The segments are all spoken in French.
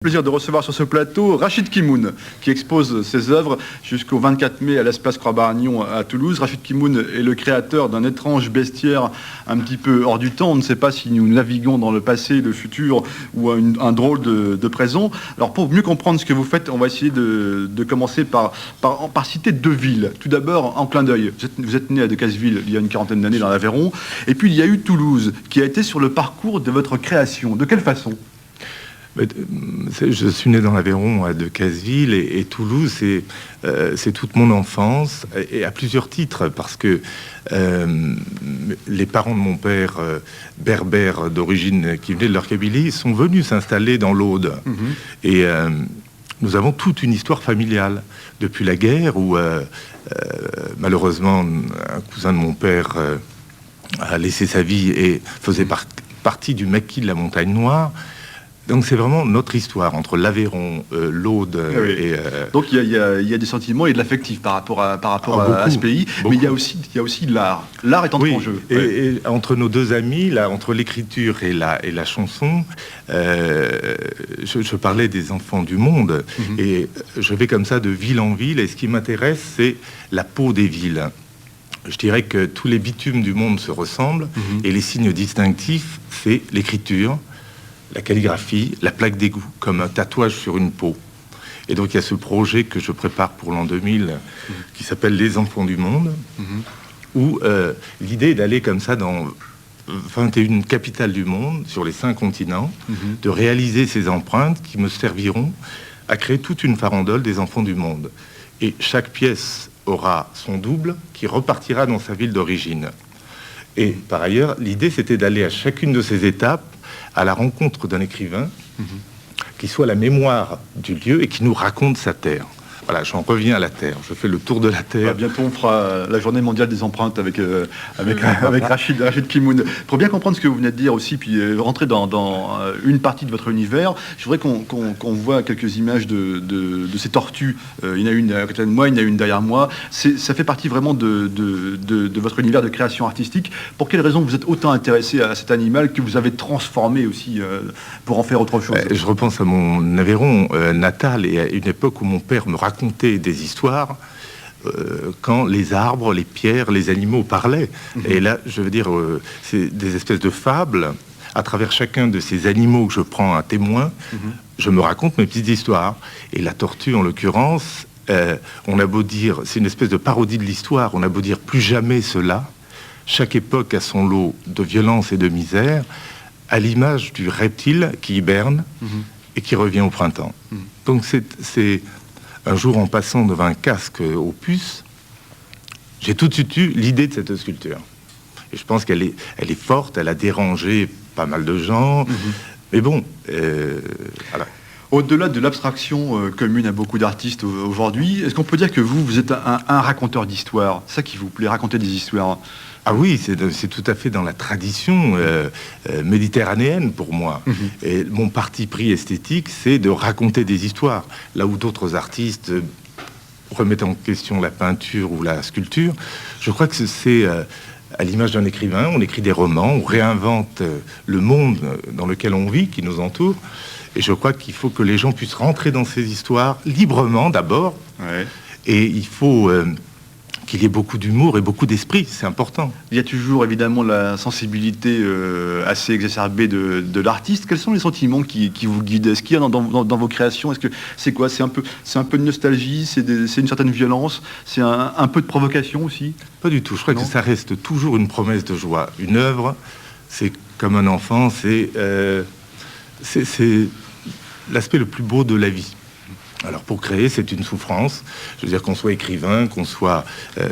Plaisir de recevoir sur ce plateau Rachid Kimoun qui expose ses œuvres jusqu'au 24 mai à l'espace Croix-Baragnon à Toulouse. Rachid Kimoun est le créateur d'un étrange bestiaire un petit peu hors du temps. On ne sait pas si nous naviguons dans le passé, le futur ou un drôle de présent. Alors pour mieux comprendre ce que vous faites, on va essayer de commencer par citer deux villes. Tout d'abord, en clin d'œil, vous êtes né à Decazeville il y a une quarantaine d'années dans l'Aveyron. Et puis il y a eu Toulouse qui a été sur le parcours de votre création. De quelle façon ? Je suis né dans l'Aveyron à Decazeville et Toulouse, c'est toute mon enfance et à plusieurs titres parce que les parents de mon père, berbères d'origine qui venaient de leur Kabylie, sont venus s'installer dans l'Aude. Et nous avons toute une histoire familiale depuis la guerre où malheureusement un cousin de mon père a laissé sa vie et faisait partie du maquis de la Montagne Noire. Donc c'est vraiment notre histoire entre l'Aveyron, l'Aude et... Donc il y a des sentiments et de l'affectif par rapport à ce pays, beaucoup. Mais il y a aussi l'art. L'art est en jeu. Et entre nos deux amis, là, entre l'écriture et la chanson, je parlais des enfants du monde, et je vais comme ça de ville en ville, et ce qui m'intéresse, c'est la peau des villes. Je dirais que tous les bitumes du monde se ressemblent, et les signes distinctifs, c'est l'écriture, la calligraphie, la plaque d'égout, comme un tatouage sur une peau. Et donc il y a ce projet que je prépare pour l'an 2000, qui s'appelle Les Enfants du Monde, où l'idée est d'aller comme ça dans 21 capitales du monde, sur les 5 continents, de réaliser ces empreintes qui me serviront à créer toute une farandole des enfants du monde. Et chaque pièce aura son double qui repartira dans sa ville d'origine. Et par ailleurs, l'idée c'était d'aller à chacune de ces étapes à la rencontre d'un écrivain qui soit la mémoire du lieu et qui nous raconte sa terre. Voilà, j'en reviens à la Terre. Je fais le tour de la Terre. Bientôt, on fera la journée mondiale des empreintes avec Rachid Kimoun. Pour bien comprendre ce que vous venez de dire aussi, puis rentrer dans une partie de votre univers, je voudrais qu'on voit quelques images de ces tortues. Il y en a une à côté de moi, il y en a une derrière moi. Ça fait partie vraiment de votre univers de création artistique. Pour quelle raison vous êtes autant intéressé à cet animal que vous avez transformé aussi pour en faire autre chose ? Je repense à mon Aveyron natal et à une époque où mon père me racontait des histoires quand les arbres, les pierres, les animaux parlaient. Et là, je veux dire, c'est des espèces de fables. À travers chacun de ces animaux que je prends un témoin, je me raconte mes petites histoires. Et la tortue, en l'occurrence, on a beau dire, c'est une espèce de parodie de l'histoire, on a beau dire plus jamais cela, chaque époque a son lot de violence et de misère, à l'image du reptile qui hiberne et qui revient au printemps. Donc c'est un jour, en passant devant un casque aux puces, j'ai tout de suite eu l'idée de cette sculpture. Et je pense qu'elle est forte, elle a dérangé pas mal de gens. Mais bon, voilà. Au-delà de l'abstraction commune à beaucoup d'artistes aujourd'hui, est-ce qu'on peut dire que vous êtes un raconteur d'histoires ? C'est ça qui vous plaît, raconter des histoires ? Ah oui, c'est tout à fait dans la tradition méditerranéenne pour moi. Et mon parti pris esthétique, c'est de raconter des histoires. Là où d'autres artistes remettent en question la peinture ou la sculpture, je crois que c'est à l'image d'un écrivain, on écrit des romans, on réinvente le monde dans lequel on vit, qui nous entoure. Et je crois qu'il faut que les gens puissent rentrer dans ces histoires librement d'abord. Et il faut... qu'il y ait beaucoup d'humour et beaucoup d'esprit, c'est important. Il y a toujours évidemment la sensibilité assez exacerbée de l'artiste. Quels sont les sentiments qui vous guident ? Est-ce qu'il y a dans vos créations ? Est-ce que c'est quoi ? C'est un peu de nostalgie, c'est une certaine violence, c'est un peu de provocation aussi ? Pas du tout, je crois que ça reste toujours une promesse de joie. Une œuvre, c'est comme un enfant, c'est l'aspect le plus beau de la vie. Alors pour créer, c'est une souffrance. Je veux dire qu'on soit écrivain, qu'on soit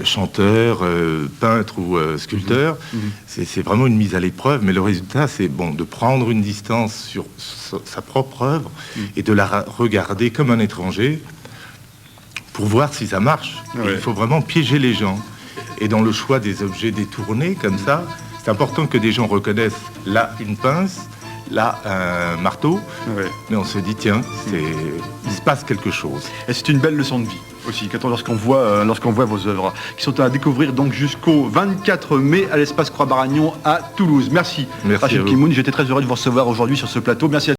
chanteur, peintre ou sculpteur, c'est vraiment une mise à l'épreuve. Mais le résultat, c'est de prendre une distance sur sa propre œuvre et de la regarder comme un étranger pour voir si ça marche. Il faut vraiment piéger les gens. Et dans le choix des objets détournés comme ça, c'est important que des gens reconnaissent là une pince, là un marteau, mais on se dit tiens, il se passe quelque chose. Et c'est une belle leçon de vie aussi, lorsqu'on voit vos œuvres, qui sont à découvrir donc jusqu'au 24 mai à l'espace Croix-Baragnon à Toulouse. Merci Rachid Kimoun, j'étais très heureux de vous recevoir aujourd'hui sur ce plateau. Merci à